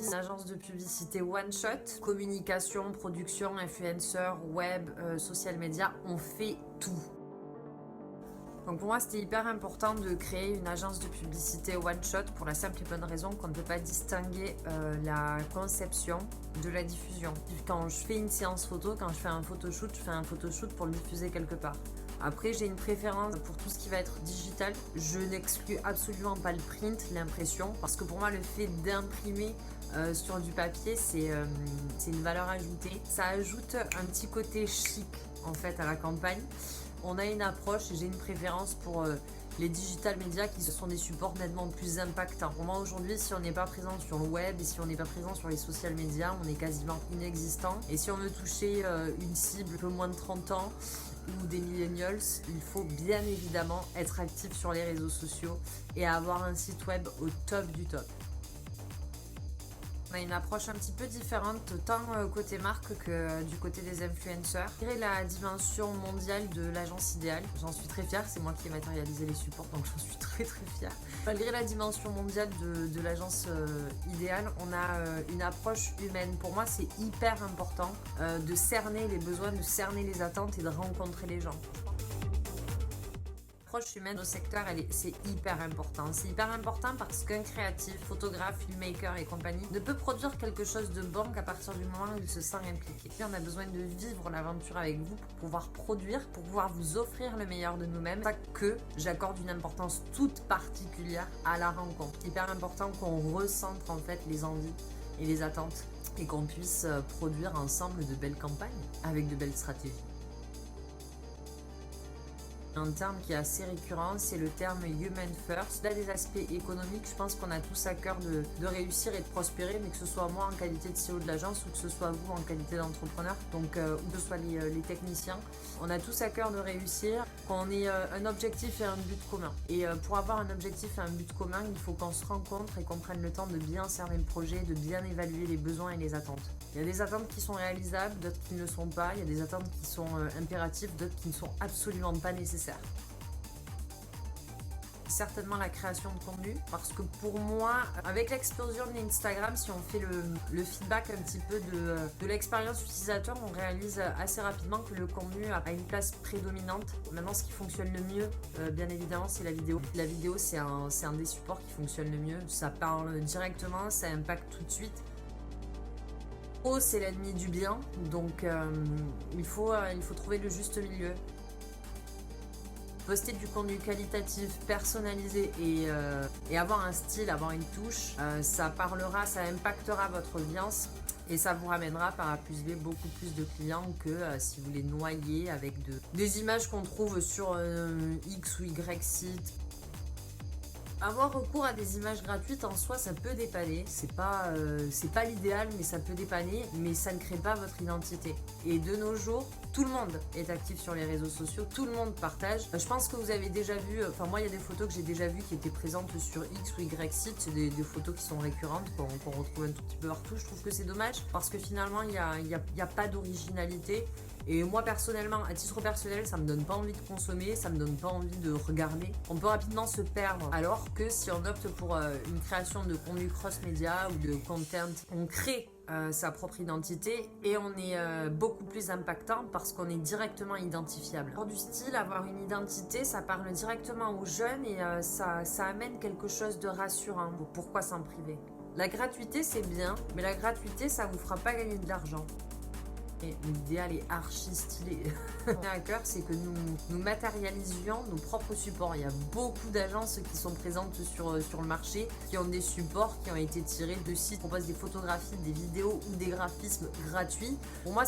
une agence de publicité one shot, communication, production, influenceur, web, social media, on fait tout. Donc pour moi, c'était hyper important de créer une agence de publicité one shot pour la simple et bonne raison qu'on ne peut pas distinguer la conception de la diffusion. Quand je fais une séance photo, quand je fais un photoshoot, je fais un photoshoot pour le diffuser quelque part. Après, j'ai une préférence pour tout ce qui va être digital. Je n'exclus absolument pas le print, l'impression, parce que pour moi, le fait d'imprimer sur du papier, c'est une valeur ajoutée. Ça ajoute un petit côté chic, en fait, à la campagne. On a une approche et j'ai une préférence pour les digital médias qui sont des supports nettement plus impactants. Pour moi aujourd'hui, si on n'est pas présent sur le web et si on n'est pas présent sur les social médias, on est quasiment inexistant. Et si on veut toucher une cible un peu moins de 30 ans ou des millennials, il faut bien évidemment être actif sur les réseaux sociaux et avoir un site web au top du top. On a une approche un petit peu différente tant côté marque que du côté des influenceurs. Malgré la dimension mondiale de l'agence idéale, j'en suis très fière, c'est moi qui ai matérialisé les supports donc j'en suis très fière. Malgré la dimension mondiale de l'agence idéale, on a une approche humaine. Pour moi c'est hyper important de cerner les besoins, de cerner les attentes et de rencontrer les gens. L'approche humaine au secteur, c'est hyper important. C'est hyper important parce qu'un créatif, photographe, filmmaker et compagnie ne peut produire quelque chose de bon qu'à partir du moment où il se sent impliqué. Puis on a besoin de vivre l'aventure avec vous pour pouvoir produire, pour pouvoir vous offrir le meilleur de nous-mêmes. C'est pas que j'accorde une importance toute particulière à la rencontre. C'est hyper important qu'on recentre en fait les envies et les attentes et qu'on puisse produire ensemble de belles campagnes avec de belles stratégies. Un terme qui est assez récurrent, c'est le terme Human First. Là, des aspects économiques, je pense qu'on a tous à cœur de réussir et de prospérer, mais que ce soit moi en qualité de CEO de l'agence ou que ce soit vous en qualité d'entrepreneur, donc ou que ce soit les techniciens. On a tous à cœur de réussir, qu'on ait un objectif et un but commun. Et pour avoir un objectif et un but commun, il faut qu'on se rencontre et qu'on prenne le temps de bien cerner le projet, de bien évaluer les besoins et les attentes. Il y a des attentes qui sont réalisables, d'autres qui ne le sont pas. Il y a des attentes qui sont impératives, d'autres qui ne sont absolument pas nécessaires. Certainement la création de contenu parce que pour moi, avec l'explosion d'Instagram, si on fait le feedback un petit peu de l'expérience utilisateur, on réalise assez rapidement que le contenu a une place prédominante. Maintenant, ce qui fonctionne le mieux, bien évidemment, c'est la vidéo. La vidéo, c'est un des supports qui fonctionne le mieux. Ça parle directement, ça impacte tout de suite. C'est l'ennemi du bien, donc il faut trouver le juste milieu. Poster du contenu qualitatif, personnalisé et avoir un style, avoir une touche, ça parlera, ça impactera votre audience et ça vous ramènera par A plus B beaucoup plus de clients que si vous les noyez avec des images qu'on trouve sur X ou Y site. Avoir recours à des images gratuites en soi, ça peut dépanner. C'est pas l'idéal, mais ça peut dépanner, mais ça ne crée pas votre identité. Et de nos jours, tout le monde est actif sur les réseaux sociaux, tout le monde partage. Je pense que vous avez déjà vu, moi il y a des photos que j'ai déjà vues qui étaient présentes sur X ou Y site, c'est des photos qui sont récurrentes, qu'on retrouve un tout petit peu partout. Je trouve que c'est dommage parce que finalement il y a pas d'originalité. Et moi personnellement, à titre personnel, ça me donne pas envie de consommer, ça me donne pas envie de regarder. On peut rapidement se perdre. Alors que si on opte pour une création de contenu cross-média ou de content, on crée sa propre identité et on est beaucoup plus impactant parce qu'on est directement identifiable. Pour du style, avoir une identité, ça parle directement aux jeunes et ça amène quelque chose de rassurant. Pourquoi s'en priver? La gratuité, c'est bien, mais la gratuité, ça vous fera pas gagner de l'argent. Et l'idéal est archi stylé. À cœur, c'est que nous matérialisions nos propres supports. Il y a beaucoup d'agences qui sont présentes sur le marché, qui ont des supports qui ont été tirés de sites, qui proposent des photographies, des vidéos ou des graphismes gratuits. Pour moi,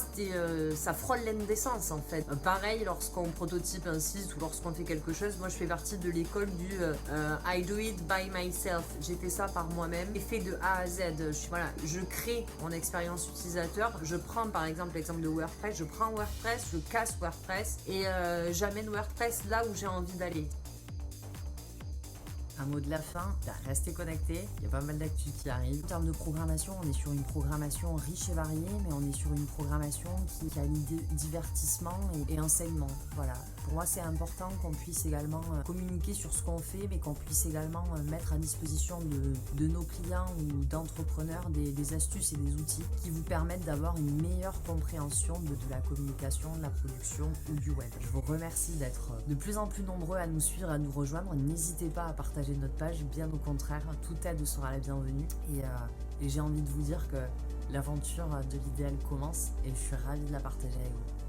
ça frôle l'indécence en fait. Pareil, lorsqu'on prototype un site ou lorsqu'on fait quelque chose, moi je fais partie de l'école du I do it by myself. J'ai fait ça par moi-même et fait de A à Z. Je crée mon expérience utilisateur. Je prends par exemple l'exemple de WordPress, je prends WordPress, je casse WordPress et j'amène WordPress là où j'ai envie d'aller. Un mot de la fin, restez connectés, il y a pas mal d'actu qui arrivent. En termes de programmation, on est sur une programmation riche et variée, mais on est sur une programmation qui a l'idée divertissement et enseignement. Voilà. Pour moi, c'est important qu'on puisse également communiquer sur ce qu'on fait, mais qu'on puisse également mettre à disposition de nos clients ou d'entrepreneurs des astuces et des outils qui vous permettent d'avoir une meilleure compréhension de la communication, de la production ou du web. Je vous remercie d'être de plus en plus nombreux à nous suivre, à nous rejoindre. N'hésitez pas à partager notre page, bien au contraire, toute aide sera la bienvenue. Et j'ai envie de vous dire que l'aventure de l'idéal commence et je suis ravie de la partager avec vous.